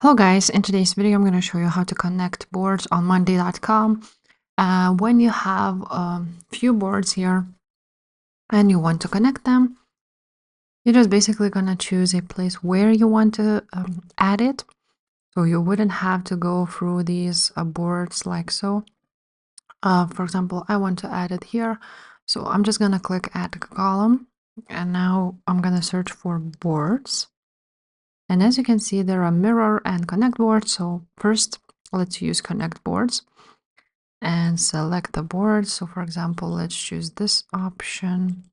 Hello guys, in today's video I'm going to show you how to connect boards on Monday.com. When you have a few boards here and you want to connect them, you're just basically going to choose a place where you want to add it. So you wouldn't have to go through these boards like so. For example, I want to add it here. So I'm just going to click add column and now I'm going to search for boards. And as you can see, there are mirror and connect boards. So first, let's use connect boards and select the board. So for example, let's choose this option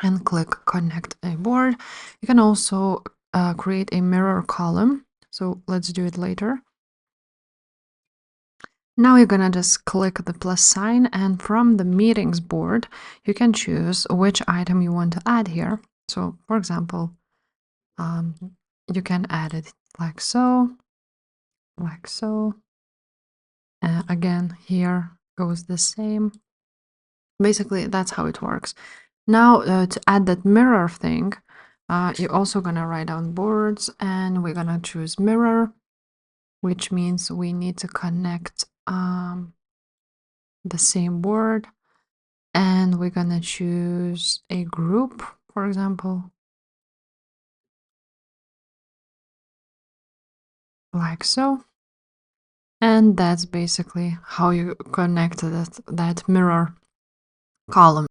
and click connect a board. You can also create a mirror column. So let's do it later. Now you're gonna just click the plus sign, and from the meetings board, you can choose which item you want to add here. So for example, you can add it like so. Again, here goes the same. Basically, that's how it works. Now, to add that mirror thing, you're also gonna write down boards, and we're gonna choose mirror, which means we need to connect the same board, and we're gonna choose a group, for example, like so. And that's basically how you connect that mirror column.